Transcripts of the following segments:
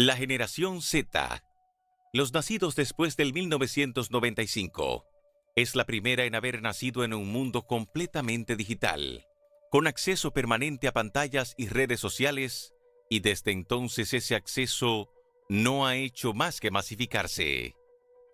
La generación Z, los nacidos después del 1995, es la primera en haber nacido en un mundo completamente digital, con acceso permanente a pantallas y redes sociales, y desde entonces ese acceso no ha hecho más que masificarse.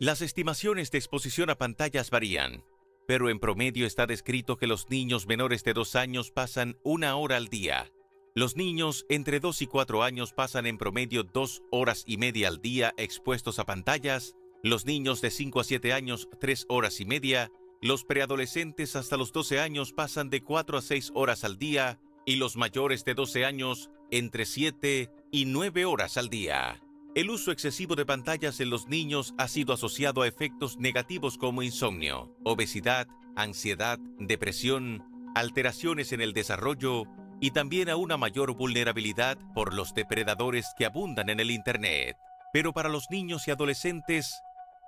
Las estimaciones de exposición a pantallas varían, pero en promedio está descrito que los niños menores de 2 años pasan 1 hora al día. Los niños entre 2 y 4 años pasan en promedio 2 horas y media al día expuestos a pantallas, los niños de 5 a 7 años 3 horas y media, los preadolescentes hasta los 12 años pasan de 4 a 6 horas al día y los mayores de 12 años entre 7 y 9 horas al día. El uso excesivo de pantallas en los niños ha sido asociado a efectos negativos como insomnio, obesidad, ansiedad, depresión, alteraciones en el desarrollo y también a una mayor vulnerabilidad por los depredadores que abundan en el Internet. Pero para los niños y adolescentes,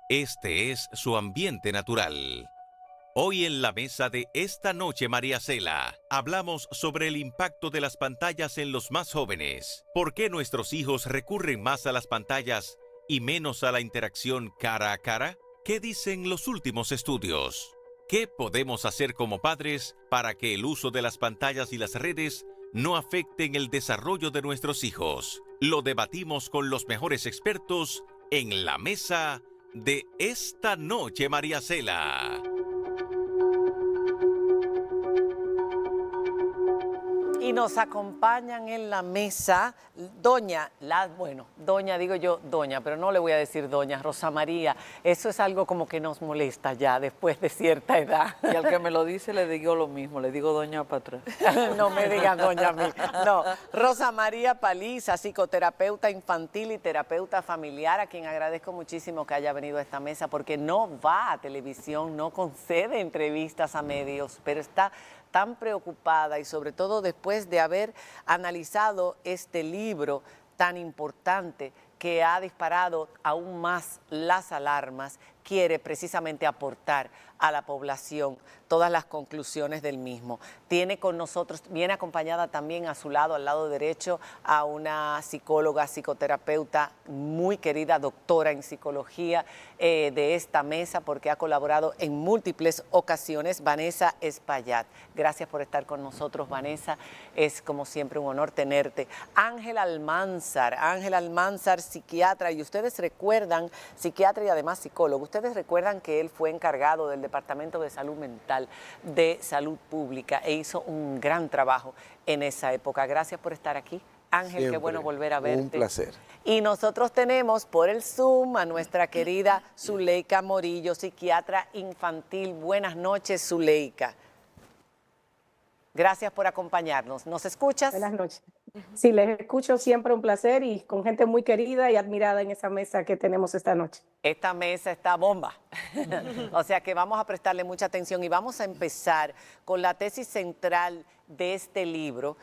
este es su ambiente natural. Hoy en la mesa de Esta Noche María Cela, hablamos sobre el impacto de las pantallas en los más jóvenes. ¿Por qué nuestros hijos recurren más a las pantallas y menos a la interacción cara a cara? ¿Qué dicen los últimos estudios? ¿Qué podemos hacer como padres para que el uso de las pantallas y las redes no afecten el desarrollo de nuestros hijos? Lo debatimos con los mejores expertos en la mesa de Esta Noche María Cela. Y nos acompañan en la mesa doña, digo yo doña, pero no le voy a decir doña, Rosa María. Eso es algo como que nos molesta ya después de cierta edad. Y al que me lo dice le digo lo mismo, le digo doña para atrás. No me digan doña a mí. No, Rosa María Paliza, psicoterapeuta infantil y terapeuta familiar, a quien agradezco muchísimo que haya venido a esta mesa porque no va a televisión, no concede entrevistas a medios, pero está tan preocupada y sobre todo después de haber analizado este libro tan importante que ha disparado aún más las alarmas, quiere precisamente aportar a la población todas las conclusiones del mismo. Tiene con nosotros, viene acompañada también a su lado, al lado derecho, a una psicóloga, psicoterapeuta muy querida, doctora en psicología de esta mesa, porque ha colaborado en múltiples ocasiones, Vanessa Espaillat. Gracias por estar con nosotros, Vanessa. Es como siempre un honor tenerte. Ángel Almanzar, psiquiatra, y ustedes recuerdan, psiquiatra y además psicólogo, ustedes recuerdan que él fue encargado del Departamento de Salud Mental de Salud Pública e hizo un gran trabajo en esa época. Gracias por estar aquí. Ángel, siempre. Qué bueno volver a verte. Un placer. Y nosotros tenemos por el Zoom a nuestra querida Zuleika Morillo, psiquiatra infantil. Buenas noches, Zuleika. Gracias por acompañarnos. ¿Nos escuchas? Buenas noches. Sí, les escucho, siempre un placer y con gente muy querida y admirada en esa mesa que tenemos esta noche. Esta mesa está bomba. O sea que vamos a prestarle mucha atención y vamos a empezar con la tesis central de este libro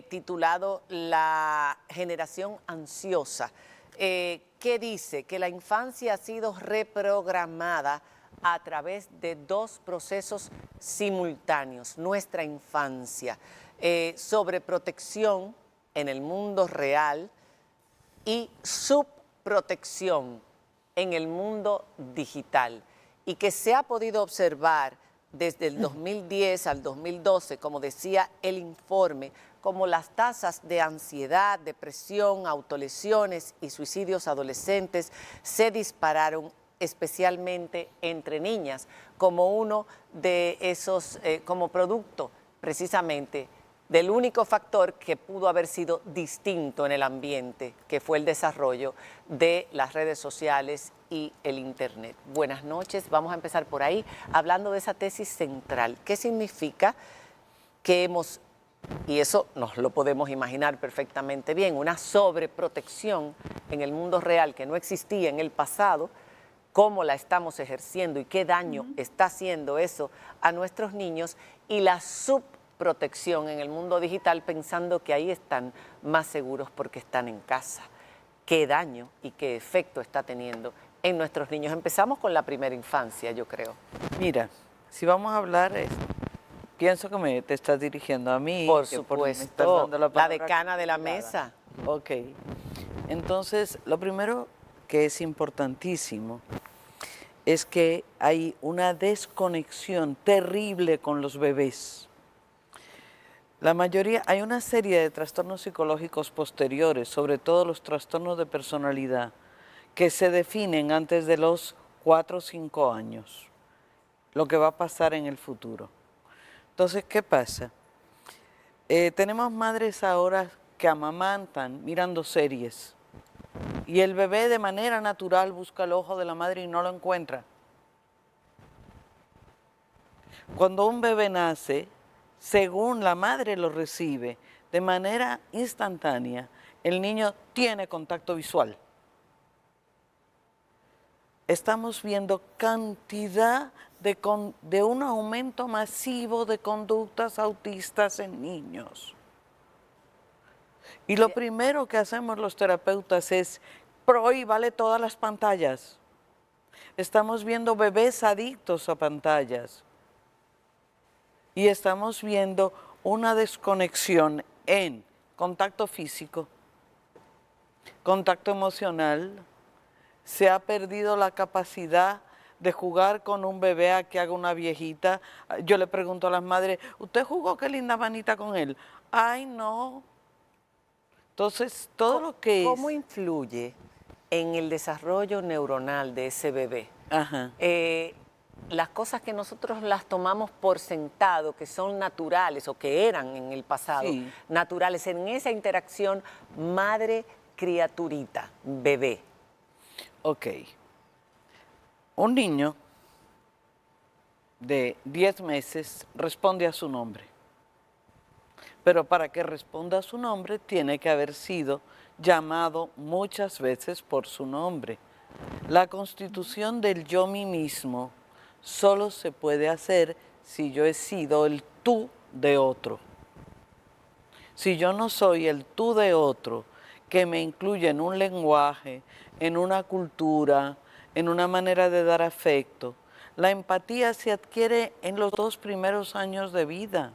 titulado La generación ansiosa, que dice que la infancia ha sido reprogramada a través de 2 procesos simultáneos. Nuestra infancia, sobreprotección en el mundo real y subprotección en el mundo digital, y que se ha podido observar desde el 2010 al 2012, como decía el informe, como las tasas de ansiedad, depresión, autolesiones y suicidios adolescentes se dispararon, especialmente entre niñas, como uno de esos, como producto precisamente del único factor que pudo haber sido distinto en el ambiente, que fue el desarrollo de las redes sociales y el Internet. Buenas noches, vamos a empezar por ahí, hablando de esa tesis central. ¿Qué significa que hemos, y eso nos lo podemos imaginar perfectamente bien, una sobreprotección en el mundo real que no existía en el pasado? ¿Cómo la estamos ejerciendo y qué daño está haciendo eso a nuestros niños? Y la subprotección en el mundo digital, pensando que ahí están más seguros porque están en casa. ¿Qué daño y qué efecto está teniendo en nuestros niños? Empezamos con la primera infancia, yo creo. Mira, si vamos a hablar, pienso que te estás dirigiendo a mí. Por que supuesto, me estás dando la palabra decana de la clara. mesa. Ok. Entonces, lo primero que es importantísimo es que hay una desconexión terrible con los bebés. La mayoría, hay una serie de trastornos psicológicos posteriores, sobre todo los trastornos de personalidad, que se definen antes de los 4 o 5 años, lo que va a pasar en el futuro. Entonces, ¿qué pasa? Tenemos madres ahora que amamantan mirando series y el bebé de manera natural busca el ojo de la madre y no lo encuentra. Cuando un bebé nace, según la madre lo recibe, de manera instantánea, el niño tiene contacto visual. Estamos viendo cantidad de un aumento masivo de conductas autistas en niños. Y lo primero que hacemos los terapeutas es prohíbale todas las pantallas. Estamos viendo bebés adictos a pantallas. Y estamos viendo una desconexión en contacto físico, contacto emocional. Se ha perdido la capacidad de jugar con un bebé a que haga una viejita. Yo le pregunto a las madres, ¿usted jugó qué linda manita con él? Ay, no. Entonces, todo lo que es... ¿Cómo influye en el desarrollo neuronal de ese bebé? Ajá. Las cosas que nosotros las tomamos por sentado, que son naturales o que eran en el pasado Sí. naturales, en esa interacción madre-criaturita, bebé. Ok. Un niño de 10 meses responde a su nombre. Pero para que responda a su nombre tiene que haber sido llamado muchas veces por su nombre. La constitución del yo mí mismo solo se puede hacer si yo he sido el tú de otro. Si yo no soy el tú de otro, que me incluye en un lenguaje, en una cultura, en una manera de dar afecto, la empatía se adquiere en los 2 primeros años de vida.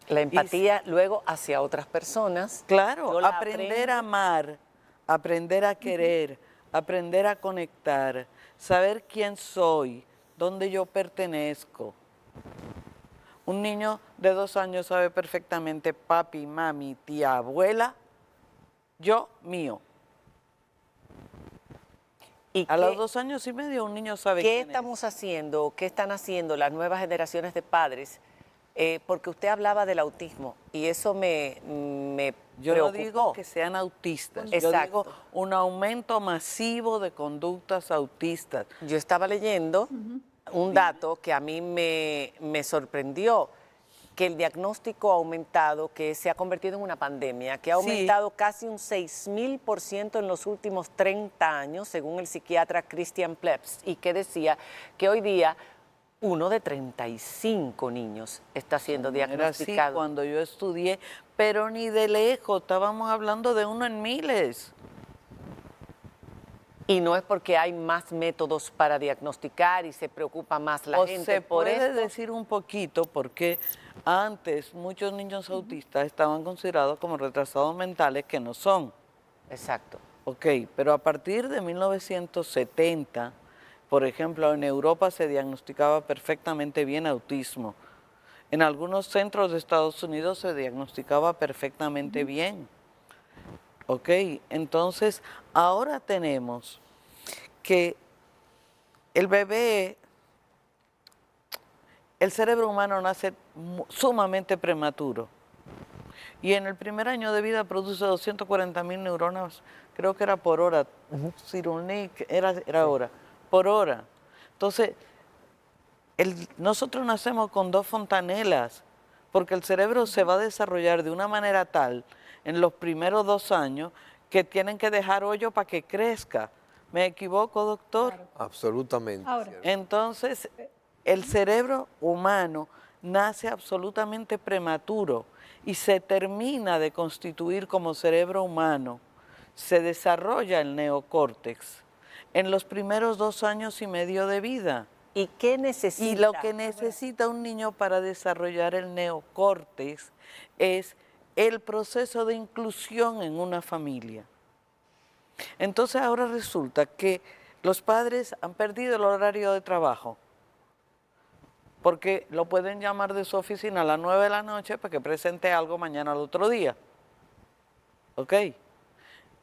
La empatía luego hacia otras personas. Claro, Yo la aprender a aprendo. amar, aprender a querer, aprender a conectar, saber quién soy, dónde yo pertenezco. Un niño de 2 años sabe perfectamente papi, mami, tía, abuela, yo, mío. ¿Y A los 2 años y medio un niño sabe qué quién estamos haciendo, qué están haciendo las nuevas generaciones de padres? Porque usted hablaba del autismo y eso me Yo no preocupó. digo que sean autistas, yo Exacto. digo un aumento masivo de conductas autistas. Yo estaba leyendo un dato que a mí me sorprendió, que el diagnóstico ha aumentado, que se ha convertido en una pandemia, que ha Sí. aumentado casi un 6.000% en los últimos 30 años, según el psiquiatra Christian Plebs, y que decía que hoy día 1 de 35 niños está siendo Era así diagnosticado. cuando yo estudié, pero ni de lejos, estábamos hablando de 1 en miles. Y no es porque hay más métodos para diagnosticar y se preocupa más la O gente se por puede esto. decir un poquito porque antes muchos niños autistas estaban considerados como retrasados mentales que no son. Exacto. Ok, pero a partir de 1970, por ejemplo, en Europa se diagnosticaba perfectamente bien autismo. En algunos centros de Estados Unidos se diagnosticaba perfectamente bien. Ok, entonces ahora tenemos que el bebé, el cerebro humano nace sumamente prematuro y en el primer año de vida produce 240.000 neuronas, creo que era por hora, Cyrulnik, era hora, por hora. Entonces, nosotros nacemos con 2 fontanelas, porque el cerebro se va a desarrollar de una manera tal en los primeros 2 años que tienen que dejar hoyo para que crezca. ¿Me equivoco, doctor? Claro. Absolutamente. Ahora, cierto. Entonces, el cerebro humano nace absolutamente prematuro y se termina de constituir como cerebro humano. Se desarrolla el neocórtex en los primeros 2 años y medio de vida. ¿Y qué necesita? Y lo que necesita un niño para desarrollar el neocórtex es el proceso de inclusión en una familia. Entonces ahora resulta que los padres han perdido el horario de trabajo porque lo pueden llamar de su oficina a las 9 de la noche para que presente algo mañana al otro día. ¿Ok?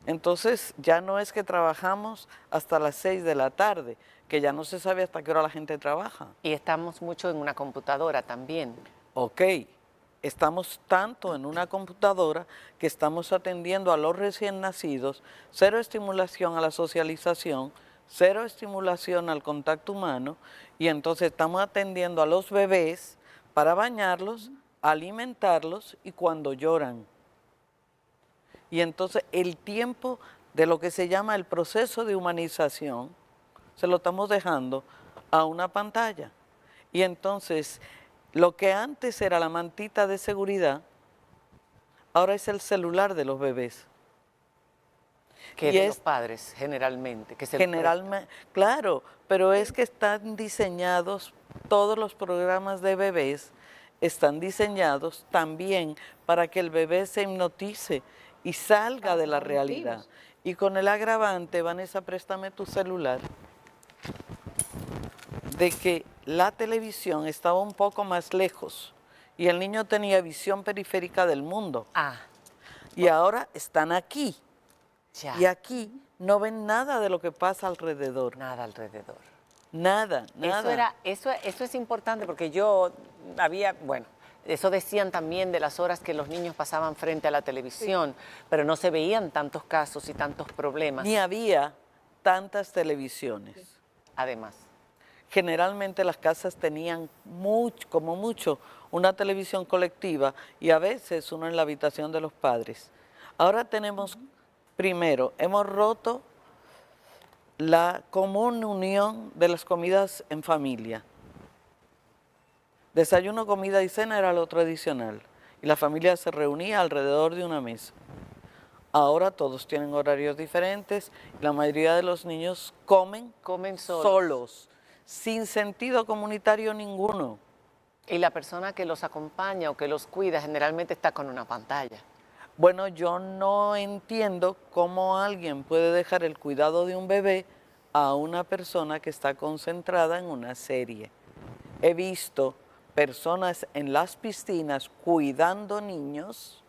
Entonces ya no es que trabajamos hasta las 6 de la tarde, que ya no se sabe hasta qué hora la gente trabaja. Y estamos mucho en una computadora también. Ok, estamos tanto en una computadora que estamos atendiendo a los recién nacidos, cero estimulación a la socialización, cero estimulación al contacto humano, y entonces estamos atendiendo a los bebés para bañarlos, alimentarlos y cuando lloran. Y entonces el tiempo de lo que se llama el proceso de humanización se lo estamos dejando a una pantalla. Y entonces lo que antes era la mantita de seguridad, ahora es el celular de los bebés. Que de los padres, generalmente. Que Generalmente, claro, pero es que están diseñados, todos los programas de bebés están diseñados también para que el bebé se hipnotice y salga de la realidad. Y con el agravante, Vanessa, préstame tu celular, de que la televisión estaba un poco más lejos y el niño tenía visión periférica del mundo. Y ahora están aquí. Ya. Y aquí no ven nada de lo que pasa alrededor. Nada alrededor. Nada, nada. Eso es importante porque yo bueno, eso decían también de las horas que los niños pasaban frente a la televisión, pero no se veían tantos casos y tantos problemas. Ni había tantas televisiones. Además. Generalmente las casas tenían como mucho, una televisión colectiva y a veces uno en la habitación de los padres. Ahora tenemos, primero, hemos roto la común unión de las comidas en familia. Desayuno, comida y cena era lo tradicional y la familia se reunía alrededor de una mesa. Ahora todos tienen horarios diferentes y la mayoría de los niños comen solos, sin sentido comunitario ninguno. Y la persona que los acompaña o que los cuida generalmente está con una pantalla. Bueno, yo no entiendo cómo alguien puede dejar el cuidado de un bebé a una persona que está concentrada en una serie. He visto personas en las piscinas cuidando niños,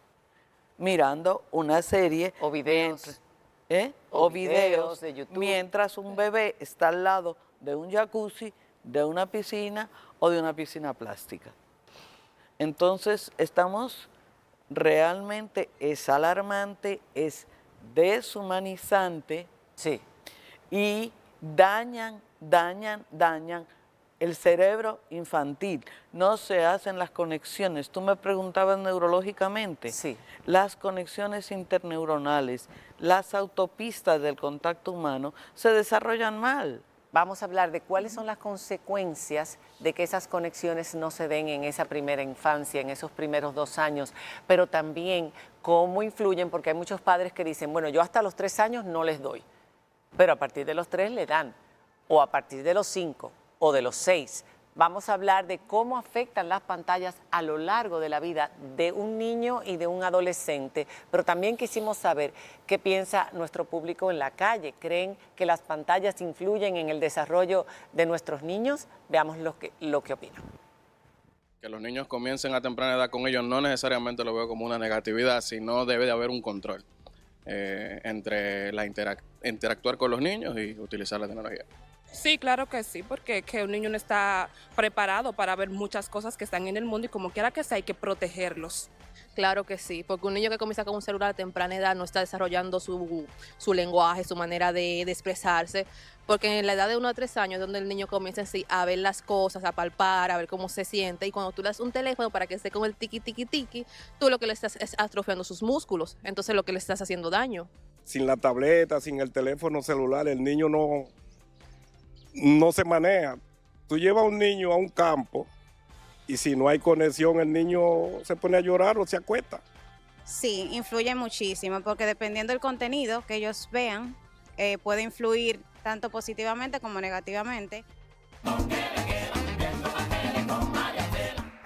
mirando una serie o videos, o videos de YouTube, mientras un bebé está al lado de un jacuzzi, de una piscina o de una piscina plástica. Entonces estamos realmente, es alarmante, es deshumanizante, sí, y dañan el cerebro infantil. No se hacen las conexiones. Tú me preguntabas neurológicamente. Sí. Las conexiones interneuronales, las autopistas del contacto humano se desarrollan mal. Vamos a hablar de cuáles son las consecuencias de que esas conexiones no se den en esa primera infancia, en esos primeros 2 años, pero también cómo influyen, porque hay muchos padres que dicen, bueno, yo hasta los 3 años no les doy, pero a partir de los 3 le dan, o a partir de los 5 o de los 6. Vamos a hablar de cómo afectan las pantallas a lo largo de la vida de un niño y de un adolescente, pero también quisimos saber qué piensa nuestro público en la calle. ¿Creen que las pantallas influyen en el desarrollo de nuestros niños? Veamos lo que opinan. Que los niños comiencen a temprana edad con ellos no necesariamente lo veo como una negatividad, sino debe de haber un control entre interactuar con los niños y utilizar la tecnología. Sí, claro que sí, porque es que un niño no está preparado para ver muchas cosas que están en el mundo y como quiera que sea hay que protegerlos. Claro que sí, porque un niño que comienza con un celular a temprana edad no está desarrollando su lenguaje, su manera de expresarse, porque en la edad de 1 a 3 años es donde el niño comienza así a ver las cosas, a palpar, a ver cómo se siente, y cuando tú le das un teléfono para que esté con el tiqui tiqui tiqui, tú lo que le estás es atrofiando sus músculos, entonces lo que le estás haciendo daño. Sin la tableta, sin el teléfono celular, el niño no se maneja. Tú llevas a un niño a un campo y si no hay conexión el niño se pone a llorar o se acuesta. Sí, influye muchísimo porque dependiendo del contenido que ellos vean, puede influir tanto positivamente como negativamente.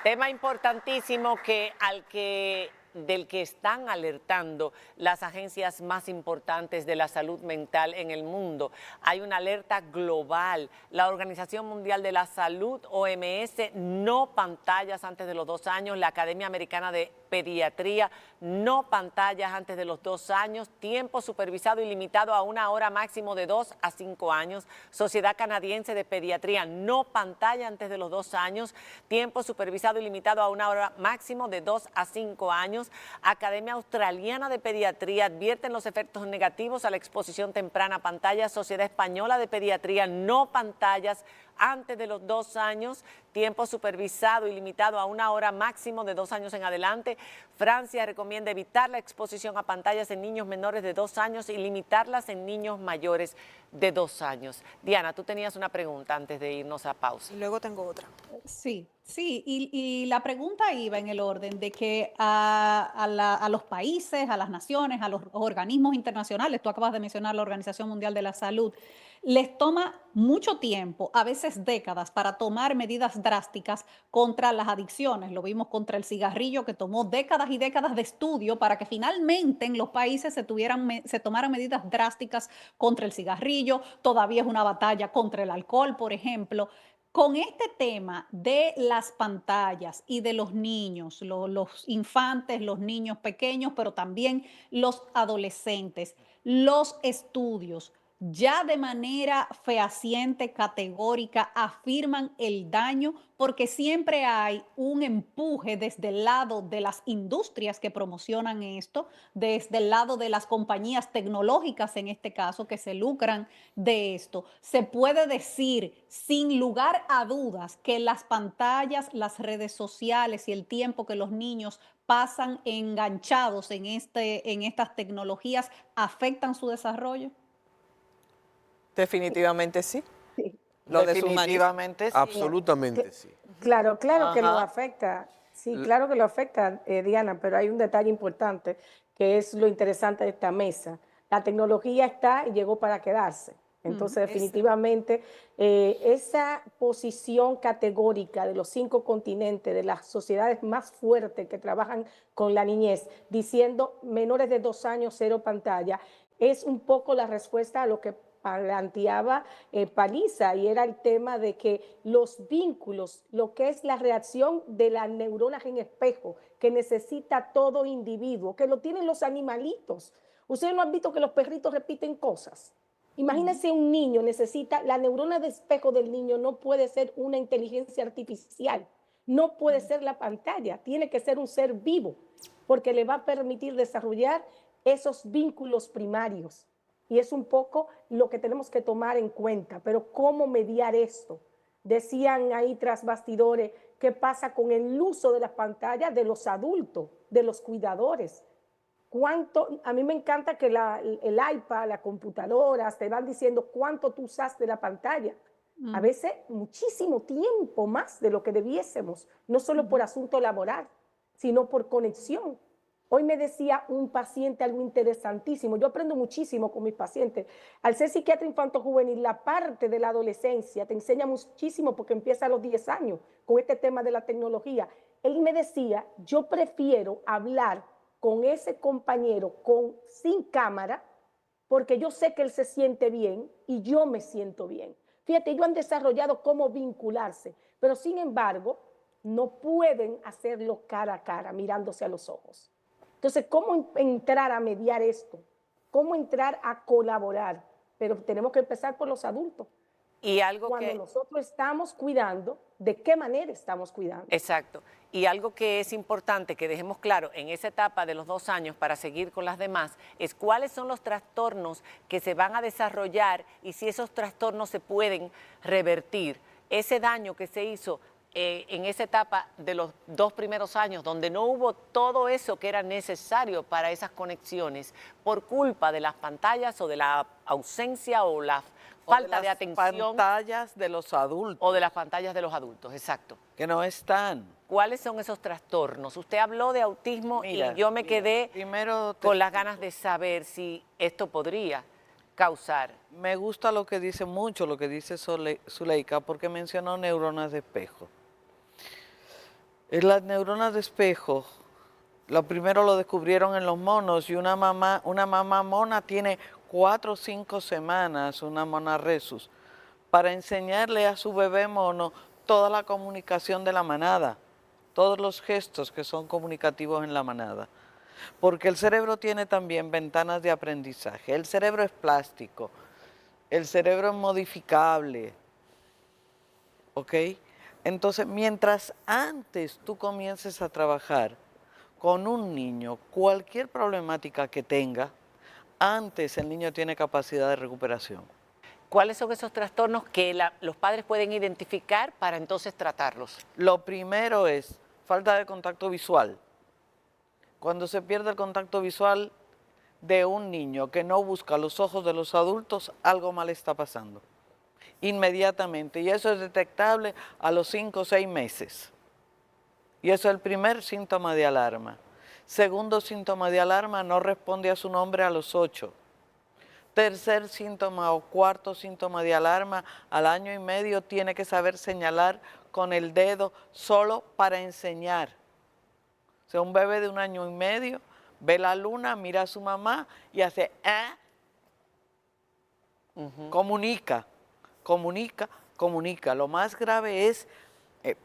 Tema importantísimo que al que del que están alertando las agencias más importantes de la salud mental en el mundo. Hay una alerta global. La Organización Mundial de la Salud, OMS, no pantallas antes de los 2 años. La Academia Americana de Pediatría, no pantallas antes de los 2 años. Tiempo supervisado y limitado a 1 hora máximo de 2 a 5 años. Sociedad Canadiense de Pediatría, no pantalla antes de los 2 años. Tiempo supervisado y limitado a 1 hora máximo de 2 a 5 años. Academia Australiana de Pediatría advierten los efectos negativos a la exposición temprana a pantallas. Sociedad Española de Pediatría, no pantallas antes de los 2 años, tiempo supervisado y limitado a 1 hora máximo de 2 años en adelante. Francia recomienda evitar la exposición a pantallas en niños menores de 2 años y limitarlas en niños mayores de 2 años. Diana, tú tenías una pregunta antes de irnos a pausa. Y luego tengo otra. Sí, y la pregunta iba en el orden de que a los países, a las naciones, a los organismos internacionales, tú acabas de mencionar la Organización Mundial de la Salud, les toma mucho tiempo, a veces décadas, para tomar medidas drásticas contra las adicciones. Lo vimos contra el cigarrillo, que tomó décadas y décadas de estudio para que finalmente en los países se tomaran medidas drásticas contra el cigarrillo. Todavía es una batalla contra el alcohol, por ejemplo. Con este tema de las pantallas y de los niños, los infantes, los niños pequeños, pero también los adolescentes, los estudios ya de manera fehaciente, categórica, afirman el daño, porque siempre hay un empuje desde el lado de las industrias que promocionan esto, desde el lado de las compañías tecnológicas, en este caso, que se lucran de esto. Se puede decir, sin lugar a dudas, que las pantallas, las redes sociales y el tiempo que los niños pasan enganchados en estas tecnologías afectan su desarrollo. Definitivamente sí. Sí. Lo Definitivamente sí. Absolutamente sí. Claro que lo Ajá. afecta. Sí, claro que lo afecta, Diana, pero hay un detalle importante que es lo interesante de esta mesa. La tecnología está y llegó para quedarse. Entonces, definitivamente, esa posición categórica de los 5 continentes, de las sociedades más fuertes que trabajan con la niñez, diciendo menores de 2 años, 0 pantalla, es un poco la respuesta a lo que planteaba Paliza, y era el tema de que los vínculos, lo que es la reacción de las neuronas en espejo que necesita todo individuo, que lo tienen los animalitos. Ustedes no han visto que los perritos repiten cosas. Imagínense, un niño necesita, la neurona de espejo del niño no puede ser una inteligencia artificial, no puede ser la pantalla, tiene que ser un ser vivo, porque le va a permitir desarrollar esos vínculos primarios. Y es un poco lo que tenemos que tomar en cuenta. Pero ¿cómo mediar esto? Decían ahí tras bastidores, ¿qué pasa con el uso de las pantallas de los adultos, de los cuidadores? A mí me encanta que el iPad, las computadoras te van diciendo cuánto tú usas de la pantalla. A veces muchísimo tiempo más de lo que debiésemos, no solo por asunto laboral, sino por conexión. Hoy me decía un paciente algo interesantísimo. Yo aprendo muchísimo con mis pacientes. Al ser psiquiatra infanto-juvenil, la parte de la adolescencia te enseña muchísimo porque empieza a los 10 años con este tema de la tecnología. Él me decía, yo prefiero hablar con ese compañero sin cámara porque yo sé que él se siente bien y yo me siento bien. Fíjate, ellos han desarrollado cómo vincularse, pero sin embargo no pueden hacerlo cara a cara, mirándose a los ojos. Entonces, ¿cómo entrar a mediar esto? ¿Cómo entrar a colaborar? Pero tenemos que empezar por los adultos. Y algo Cuando que nosotros estamos cuidando, ¿de qué manera estamos cuidando? Exacto. Y algo que es importante que dejemos claro en esa etapa de los 2 años para seguir con las demás es cuáles son los trastornos que se van a desarrollar y si esos trastornos se pueden revertir. Ese daño que se hizo en esa etapa de los 2 primeros años, donde no hubo todo eso que era necesario para esas conexiones, por culpa de las pantallas o de la ausencia o la falta de atención. Pantallas de los adultos. O de las pantallas de los adultos, exacto. Que no están. ¿Cuáles son esos trastornos? Usted habló de autismo y yo me quedé con las ganas de saber si esto podría causar. Me gusta lo que dice mucho, lo que dice Zuleika, porque mencionó neuronas de espejo. Las neuronas de espejo Lo primero lo descubrieron en los monos y una mamá mona tiene 4 o 5 semanas, una mona rhesus, para enseñarle a su bebé mono toda la comunicación de la manada, todos los gestos que son comunicativos en la manada. Porque el cerebro tiene también ventanas de aprendizaje. El cerebro es plástico, el cerebro es modificable, ¿ok? Entonces, mientras antes tú comiences a trabajar con un niño, cualquier problemática que tenga, antes el niño tiene capacidad de recuperación. ¿Cuáles son esos trastornos que los padres pueden identificar para entonces tratarlos? Lo primero es falta de contacto visual. Cuando se pierde el contacto visual de un niño que no busca los ojos de los adultos, algo mal está pasando. Inmediatamente. Y eso es detectable a los 5 o 6 meses. Y eso es el primer síntoma de alarma. Segundo síntoma de alarma, no responde a su nombre a los 8. Tercer síntoma o cuarto síntoma de alarma, al año y medio tiene que saber señalar con el dedo solo para enseñar. O sea, un bebé de 1 año y medio ve la luna, mira a su mamá y hace comunica, comunica, comunica. Lo más grave es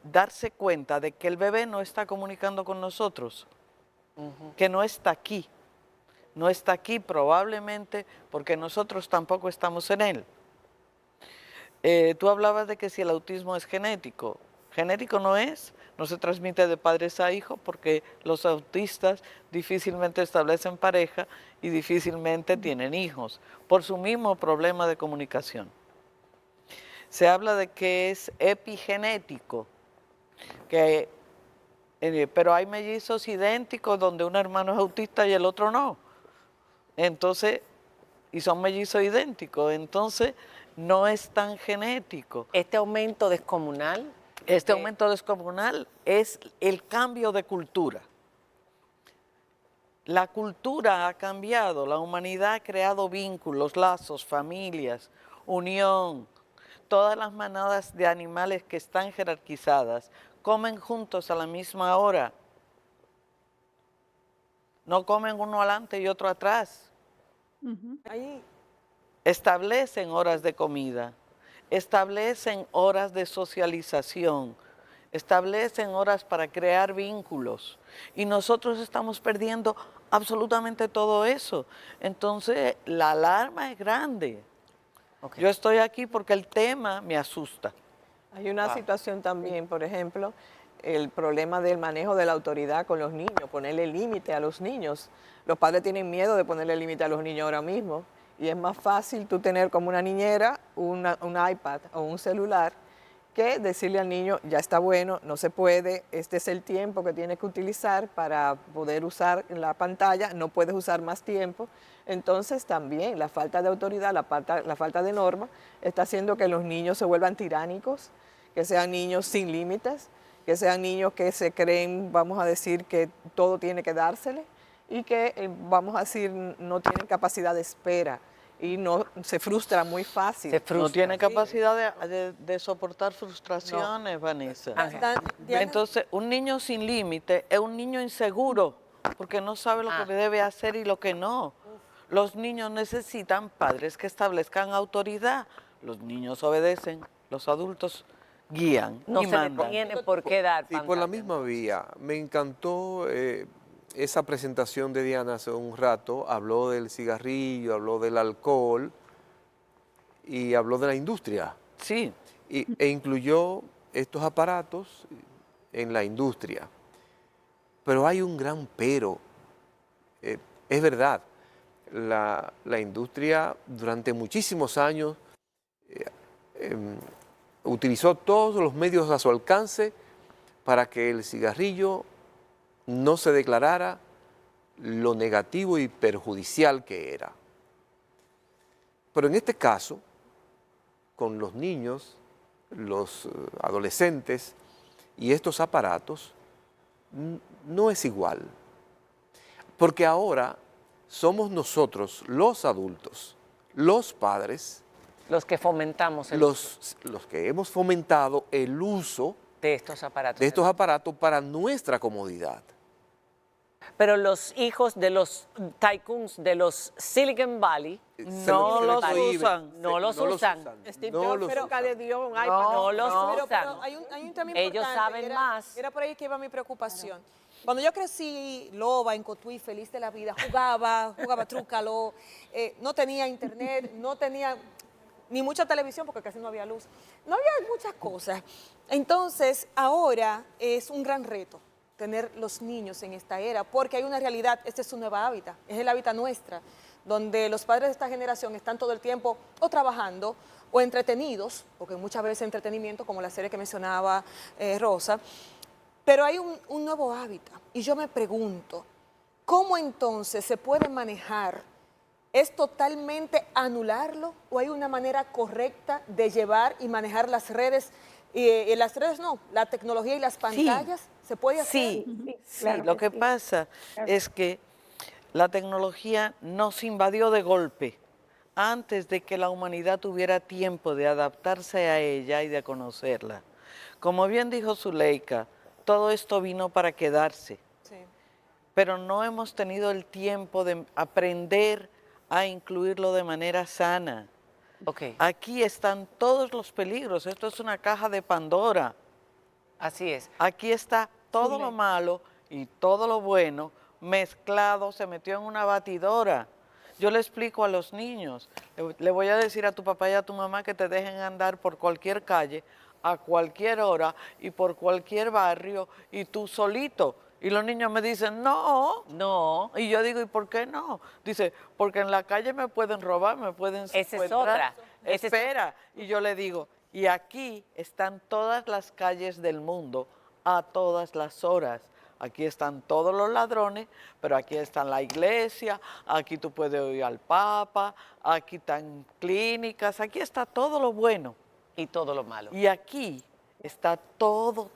darse cuenta de que el bebé no está comunicando con nosotros, que no está aquí. No está aquí probablemente porque nosotros tampoco estamos en él. Tú hablabas de que si el autismo es genético. Genético no es, no se transmite de padres a hijos porque los autistas difícilmente establecen pareja y difícilmente tienen hijos por su mismo problema de comunicación. Se habla de que es epigenético, pero hay mellizos idénticos donde un hermano es autista y el otro no. Entonces, y son mellizos idénticos, entonces no es tan genético. Este aumento descomunal. Este aumento descomunal es el cambio de cultura. La cultura ha cambiado, la humanidad ha creado vínculos, lazos, familias, unión. Todas las manadas de animales que están jerarquizadas comen juntos a la misma hora. No comen uno adelante y otro atrás. Establecen horas de comida, establecen horas de socialización, establecen horas para crear vínculos. Y nosotros estamos perdiendo absolutamente todo eso. Entonces, la alarma es grande. Yo estoy aquí porque el tema me asusta. Hay una situación también, por ejemplo, el problema del manejo de la autoridad con los niños, ponerle límite a los niños. Los padres tienen miedo de ponerle límite a los niños ahora mismo y es más fácil tú tener como una niñera un iPad o un celular que decirle al niño, ya está bueno, no se puede, este es el tiempo que tienes que utilizar para poder usar la pantalla, no puedes usar más tiempo. Entonces también la falta de autoridad, la falta de norma está haciendo que los niños se vuelvan tiránicos, que sean niños sin límites, que sean niños que se creen, vamos a decir, que todo tiene que dársele y que, vamos a decir, no tienen capacidad de espera y no se frustran muy fácil. No tiene capacidad de soportar frustraciones, Vanessa. Entonces, un niño sin límite es un niño inseguro porque no sabe lo que debe hacer y lo que no. Los niños necesitan padres que establezcan autoridad. Los niños obedecen, los adultos guían No y se mandan. le tiene por qué dar Y por la misma vía, me encantó esa presentación de Diana hace un rato. Habló del cigarrillo, habló del alcohol y habló de la industria. Sí. E incluyó estos aparatos en la industria. Pero hay un gran pero. Es verdad, la industria durante muchísimos años utilizó todos los medios a su alcance para que el cigarrillo no se declarara lo negativo y perjudicial que era. Pero en este caso, con los niños, los adolescentes y estos aparatos, no es igual. Porque ahora somos nosotros, los adultos, los padres, los que fomentamos los que hemos fomentado el uso de estos aparatos para nuestra comodidad. Pero los hijos de los tycoons de los Silicon Valley no los usan. No los usan. Steve No Jobs los pero usan. le dio un iPad. No los Pero usan. hay un tema Ellos importante, saben era- más. Era por ahí que iba mi preocupación. Cuando yo crecí, loba, en Cotuí, feliz de la vida, jugaba trúcalo, no tenía internet, no tenía ni mucha televisión porque casi no había luz. No había muchas cosas. Entonces, ahora es un gran reto tener los niños en esta era, porque hay una realidad, este es su nueva hábitat, es el hábitat nuestra, donde los padres de esta generación están todo el tiempo o trabajando o entretenidos, porque muchas veces entretenimiento, como la serie que mencionaba Rosa, pero hay un nuevo hábitat. Y yo me pregunto, ¿cómo entonces se puede manejar? ¿Es totalmente anularlo o hay una manera correcta de llevar y manejar las redes? Las redes no, la tecnología y las pantallas, ¿se puede hacer? Sí, claro lo que que sí. pasa es que la tecnología nos invadió de golpe antes de que la humanidad tuviera tiempo de adaptarse a ella y de conocerla. Como bien dijo Zuleika, todo esto vino para quedarse, Sí. pero no hemos tenido el tiempo de aprender a incluirlo de manera sana. Ok, Aquí están todos los peligros, esto es una caja de Pandora. así es. Aquí está todo lo malo y todo lo bueno mezclado, se metió en una batidora. Yo le explico a los niños, le voy a decir a tu papá y a tu mamá que te dejen andar por cualquier calle, a cualquier hora y por cualquier barrio y tú solito. Y los niños me dicen, no. No, Y yo digo, ¿y por qué no? Dice, porque en la calle me pueden robar, me pueden Esa es secuestrar. otra. Esa es Espera. Y yo le digo, y aquí están todas las calles del mundo a todas las horas. Aquí están todos los ladrones, pero aquí está la iglesia, aquí tú puedes oír al Papa, aquí están clínicas, aquí está todo lo bueno. y todo lo malo. Y aquí está todo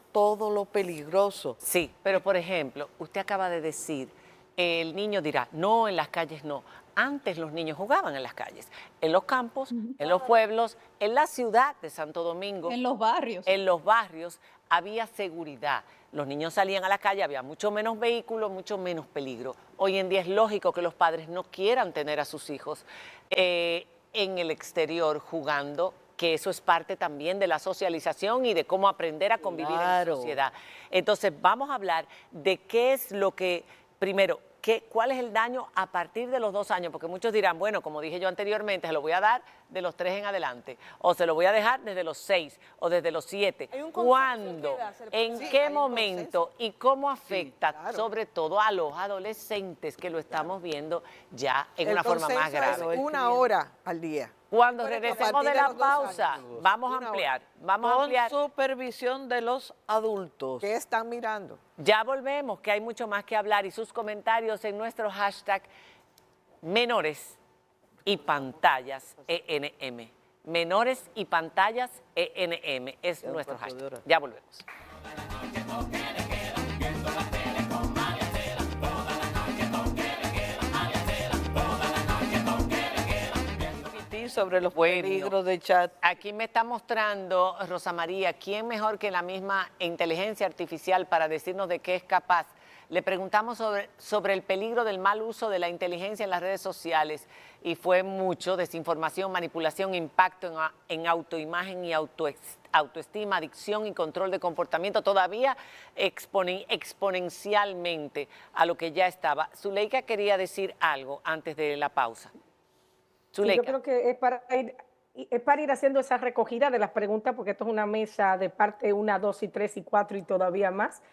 lo peligroso. Sí, pero por ejemplo, usted acaba de decir, el niño dirá, no, en las calles no. Antes los niños jugaban en las calles, en los campos, en los pueblos, en la ciudad de Santo Domingo. En los barrios. En los barrios había seguridad. Los niños salían a la calle, había mucho menos vehículos, mucho menos peligro. Hoy en día es lógico que los padres no quieran tener a sus hijos en el exterior jugando, que eso es parte también de la socialización y de cómo aprender a convivir en Claro. sociedad. Entonces vamos a hablar de qué es lo que, primero, cuál es el daño a partir de los 2 años, porque muchos dirán, bueno, como dije yo anteriormente, se lo voy a dar de los 3 en adelante, o se lo voy a dejar desde los 6 o desde los 7. Hay un consenso ¿Cuándo? que darse, ¿En sí, qué hay un momento? ¿Y cómo afecta claro. sobre todo a los adolescentes que lo estamos viendo ya en El una forma más consenso es grave? 1 hora al día. Cuando Por ejemplo, a regresemos partir de de la los 2 pausa, años. vamos a 1 hora. ampliar, vamos a Con ampliar. supervisión de los adultos. ¿Qué están mirando? Ya volvemos, que hay mucho más que hablar y sus comentarios en nuestro hashtag menores y pantallas ENM. Menores y pantallas ENM es Queda un nuestro cuarto de hashtag. hora. Ya volvemos. Sobre los Bueno. peligros de chat. Aquí me está mostrando, Rosa María, ¿quién mejor que la misma inteligencia artificial para decirnos de qué es capaz? Le preguntamos sobre el peligro del mal uso de la inteligencia en las redes sociales y fue mucho: desinformación, manipulación, impacto en autoimagen y autoestima, adicción y control de comportamiento, todavía exponencialmente a lo que ya estaba. Zuleika quería decir algo antes de la pausa. Sí, yo creo que es para ir haciendo esa recogida de las preguntas, porque esto es una mesa de parte 1, 2 y 3 y 4 y todavía más.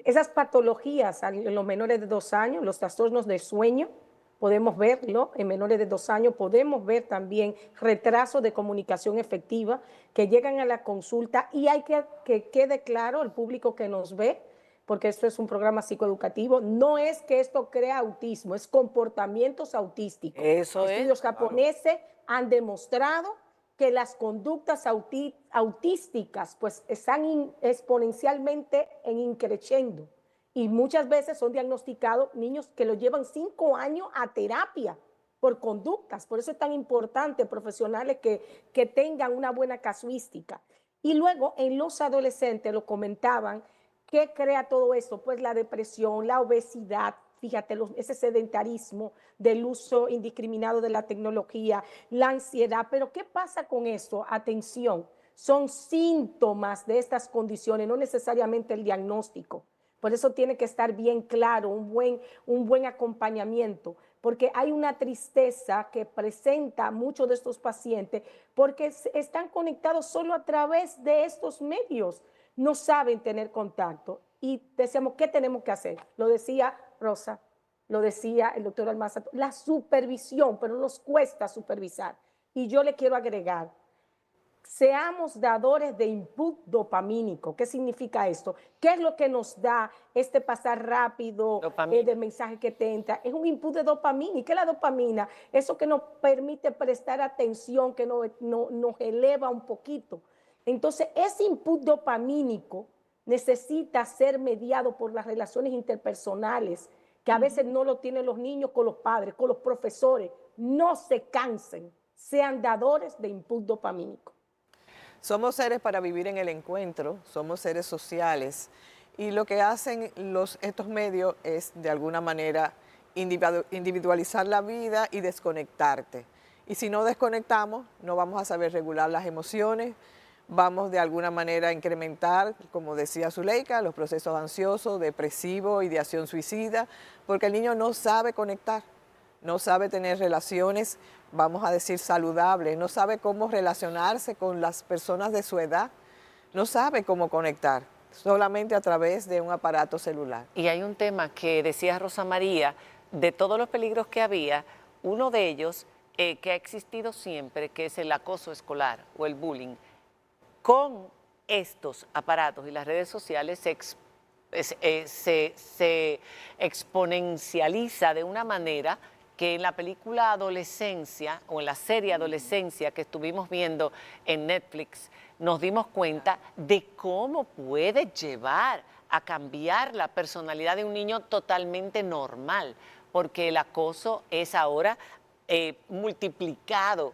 Esas patologías en los menores de 2 años, los trastornos de sueño, podemos verlo en menores de 2 años, podemos ver también retraso de comunicación efectiva que llegan a la consulta, y hay que quede claro el público que nos ve, porque esto es un programa psicoeducativo, no es que esto crea autismo, es comportamientos autísticos. Eso es, Estudios claro. japoneses han demostrado que las conductas autísticas pues están exponencialmente en increciendo, y muchas veces son diagnosticados niños que lo llevan 5 años a terapia por conductas. Por eso es tan importante profesionales que tengan una buena casuística. Y luego en los adolescentes, lo comentaban, ¿qué crea todo esto? Pues la depresión, la obesidad, fíjate, ese sedentarismo del uso indiscriminado de la tecnología, la ansiedad. Pero ¿qué pasa con eso? Atención, son síntomas de estas condiciones, no necesariamente el diagnóstico. Por eso tiene que estar bien claro, un buen acompañamiento, porque hay una tristeza que presenta muchos de estos pacientes porque están conectados solo a través de estos medios, no saben tener contacto. Y decíamos, ¿qué tenemos que hacer? Lo decía Rosa, lo decía el doctor Almanza, la supervisión, pero nos cuesta supervisar. Y yo le quiero agregar, seamos dadores de input dopamínico. ¿Qué significa esto? ¿Qué es lo que nos da este pasar rápido de mensaje que te entra? Es un input de dopamina. ¿Y qué es la dopamina? Eso que nos permite prestar atención, que nos eleva un poquito. Entonces, ese input dopamínico necesita ser mediado por las relaciones interpersonales, que a veces no lo tienen los niños con los padres, con los profesores. No se cansen, sean dadores de input dopamínico. Somos seres para vivir en el encuentro, somos seres sociales y lo que hacen estos medios es de alguna manera individualizar la vida y desconectarte. Y si no desconectamos, no vamos a saber regular las emociones, vamos de alguna manera a incrementar, como decía Zuleika, los procesos ansiosos, depresivos, ideación suicida, porque el niño no sabe conectar, no sabe tener relaciones, vamos a decir, saludables, no sabe cómo relacionarse con las personas de su edad, no sabe cómo conectar, solamente a través de un aparato celular. Y hay un tema que decía Rosa María, de todos los peligros que había, uno de ellos que ha existido siempre, que es el acoso escolar o el bullying. Con estos aparatos y las redes sociales se exponencializa de una manera que en la película Adolescencia o en la serie Adolescencia que estuvimos viendo en Netflix, nos dimos cuenta de cómo puede llevar a cambiar la personalidad de un niño totalmente normal, porque el acoso es ahora multiplicado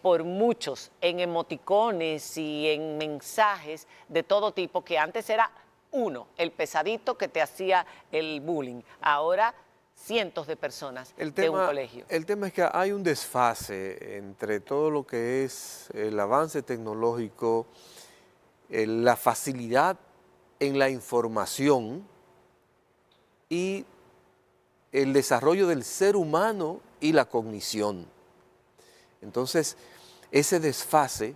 por muchos en emoticones y en mensajes de todo tipo, que antes era uno, el pesadito que te hacía el bullying, ahora cientos de personas de un colegio. El tema es que hay un desfase entre todo lo que es el avance tecnológico, la facilidad en la información y el desarrollo del ser humano y la cognición. Entonces, ese desfase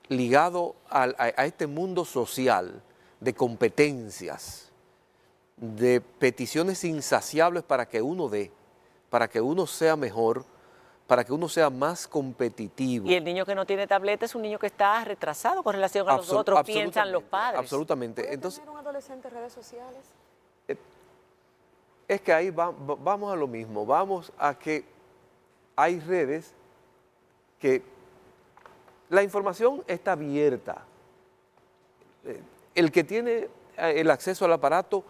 ligado a este mundo social de competencias, de peticiones insaciables para que uno dé, para que uno sea mejor, para que uno sea más competitivo. Y el niño que no tiene tableta es un niño que está retrasado con relación a los otros, piensan los padres. Absolutamente. ¿Puede Entonces, tener un adolescente redes sociales? es que ahí vamos a lo mismo, vamos a que hay redes que la información está abierta. El que tiene el acceso al aparato,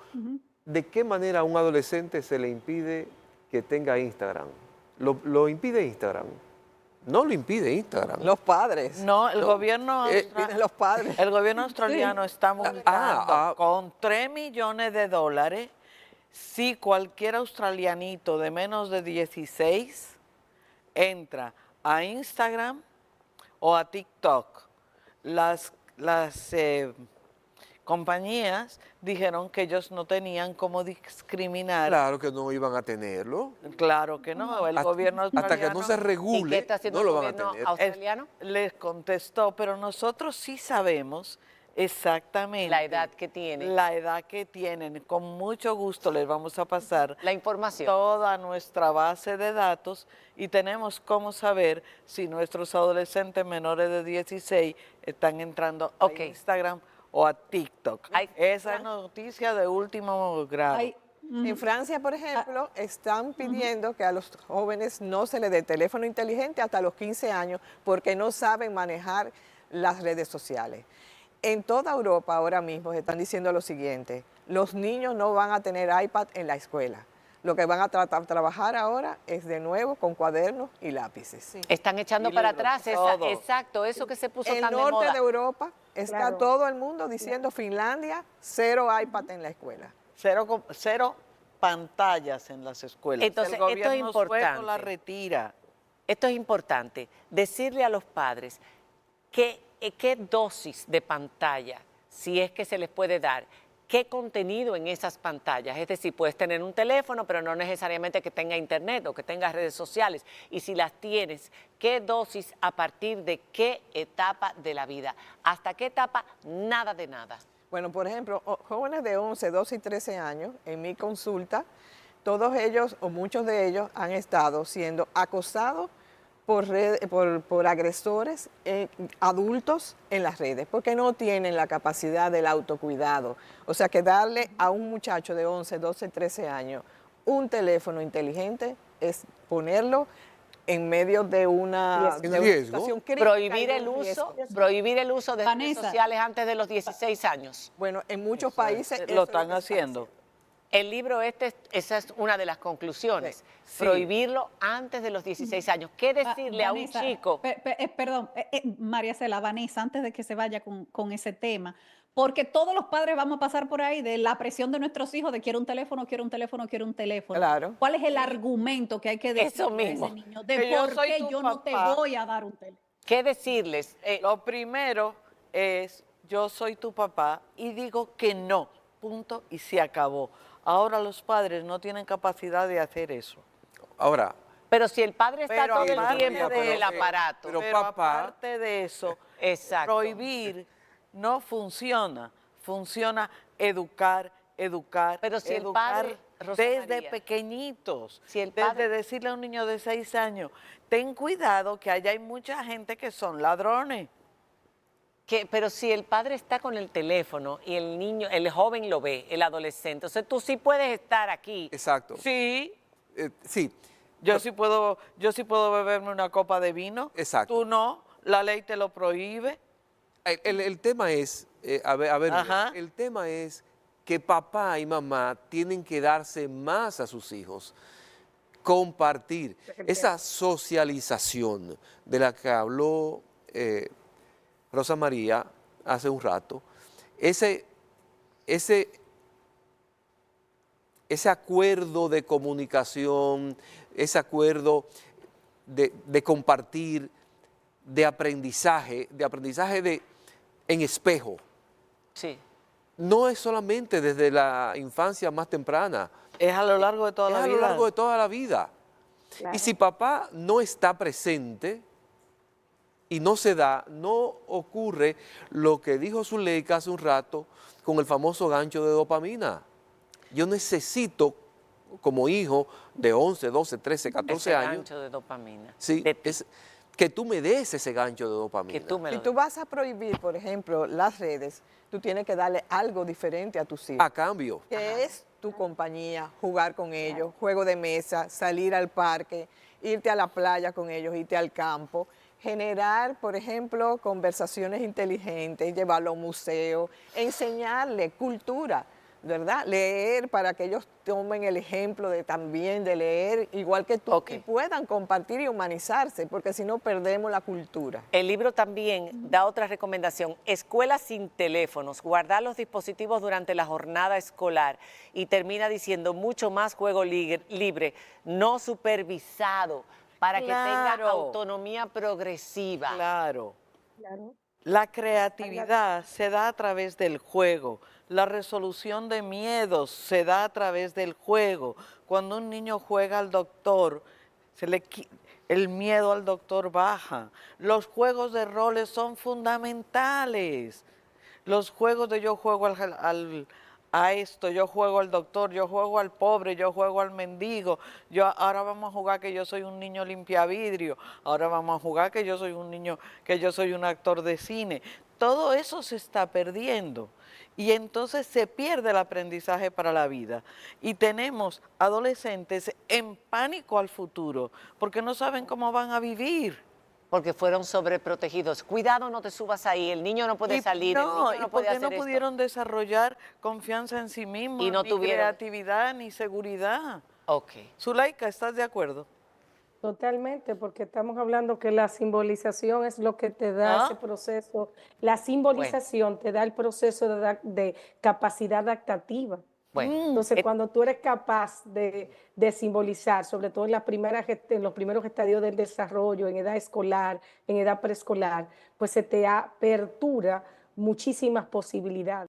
¿de qué manera a un adolescente se le impide que tenga Instagram? ¿Lo impide Instagram? No lo impide Instagram. Los padres. No, el gobierno los padres. El gobierno australiano está multando con $3 millones si cualquier australianito de menos de 16 entra a Instagram o a TikTok. Las compañías dijeron que ellos no tenían cómo discriminar. Claro que no iban a tenerlo. Claro que no. El gobierno australiano. Hasta que no se regule, ¿Y qué está haciendo no lo el van a gobierno tener. australiano? Les contestó, pero nosotros sí sabemos exactamente La edad que tiene. La edad que tienen. Con mucho gusto les vamos a pasar la información, toda nuestra base de datos, y tenemos cómo saber si nuestros adolescentes menores de 16 están entrando a Instagram o a TikTok. Esa es noticia de último grado. En Francia, por ejemplo, están pidiendo que a los jóvenes no se les dé teléfono inteligente hasta los 15 años porque no saben manejar las redes sociales. En toda Europa ahora mismo se están diciendo lo siguiente: los niños no van a tener iPad en la escuela. Lo que van a trabajar ahora es de nuevo con cuadernos y lápices. Sí. Están echando para atrás exacto, eso que se puso tan de moda. En el norte de Europa está todo el mundo diciendo Finlandia, 0 iPad en la escuela. Cero pantallas en las escuelas. Entonces, el gobierno esto es importante. sueco la retira. Esto es importante, decirle a los padres qué dosis de pantalla, si es que se les puede dar, qué contenido en esas pantallas. Es decir, puedes tener un teléfono, pero no necesariamente que tenga internet o que tenga redes sociales. Y si las tienes, qué dosis a partir de qué etapa de la vida. ¿Hasta qué etapa? Nada de nada. Bueno, por ejemplo, jóvenes de 11, 12 y 13 años, en mi consulta, todos ellos o muchos de ellos han estado siendo acosados por agresores adultos en las redes, porque no tienen la capacidad del autocuidado. O sea, que darle a un muchacho de 11, 12, 13 años un teléfono inteligente es ponerlo en medio de una situación crítica. Prohibir el uso de redes sociales antes de los 16 años. Bueno, en muchos países lo están haciendo. El libro esa es una de las conclusiones, prohibirlo antes de los 16 años. ¿Qué decirle a un chico? Perdón, María Cela, Vanessa, antes de que se vaya con ese tema, porque todos los padres vamos a pasar por ahí de la presión de nuestros hijos de quiero un teléfono, quiero un teléfono, quiero un teléfono. Claro. ¿Cuál es el argumento que hay que decirle Eso mismo. a ese niño de por qué yo no te voy a dar un teléfono? ¿Qué decirles? Lo primero es, yo soy tu papá y digo que no, punto, y se acabó. Ahora los padres no tienen capacidad de hacer eso. Ahora, pero si el padre está Pero todo el aparte tiempo de con el eso, aparato. Pero aparte de eso, prohibir no funciona. Funciona educar. Pero si el educar padre, Rosa desde María, pequeñitos, si el padre, desde decirle a un niño de 6 años, ten cuidado que allá hay mucha gente que son ladrones. Pero si el padre está con el teléfono y el niño, el joven lo ve, el adolescente, entonces tú sí puedes estar aquí. Exacto. Sí. Sí. Yo sí puedo beberme una copa de vino. Exacto. Tú no, la ley te lo prohíbe. El tema es, el tema es que papá y mamá tienen que darse más a sus hijos, compartir esa socialización de la que habló Rosa María hace un rato, ese acuerdo de comunicación, ese acuerdo de compartir, de aprendizaje en espejo. Sí. No es solamente desde la infancia más temprana. Es a lo largo de toda la vida. Es a lo largo de toda la vida. Claro. Y si papá no está presente y no se da, no ocurre lo que dijo Zuleika hace un rato con el famoso gancho de dopamina. Yo necesito, como hijo de 11, 12, 13, 14 años... Ese gancho de dopamina. Sí, que tú me des ese gancho de dopamina. Si tú vas a prohibir, por ejemplo, las redes, tú tienes que darle algo diferente a tus hijos. A cambio. Que es tu compañía, jugar con ellos, juego de mesa, salir al parque, irte a la playa con ellos, irte al campo, generar, por ejemplo, conversaciones inteligentes, llevarlo a un museo, enseñarle cultura, ¿verdad? Leer para que ellos tomen el ejemplo también de leer igual que tú y puedan compartir y humanizarse, porque si no perdemos la cultura. El libro también da otra recomendación, escuelas sin teléfonos, guardar los dispositivos durante la jornada escolar, y termina diciendo mucho más juego libre, no supervisado, para que tenga autonomía progresiva. Claro. La creatividad se da a través del juego. La resolución de miedos se da a través del juego. Cuando un niño juega al doctor, el miedo al doctor baja. Los juegos de roles son fundamentales. Los juegos de yo juego a esto, yo juego al doctor, yo juego al pobre, yo juego al mendigo, ahora vamos a jugar que yo soy un niño limpiavidrio, ahora vamos a jugar que yo soy un niño, que yo soy un actor de cine. Todo eso se está perdiendo y entonces se pierde el aprendizaje para la vida. Y tenemos adolescentes en pánico al futuro porque no saben cómo van a vivir. Porque fueron sobreprotegidos. Cuidado, no te subas ahí, el niño no puede salir, el niño no puede hacer no pudieron desarrollar confianza en sí mismos, y no ni tuvieron creatividad, ni seguridad. Ok. Zuleika, ¿estás de acuerdo? Totalmente, porque estamos hablando que la simbolización es lo que te da ese proceso. La simbolización te da el proceso de capacidad adaptativa. Entonces, cuando tú eres capaz de simbolizar, sobre todo en en los primeros estadios del desarrollo, en edad escolar, en edad preescolar, pues se te apertura muchísimas posibilidades.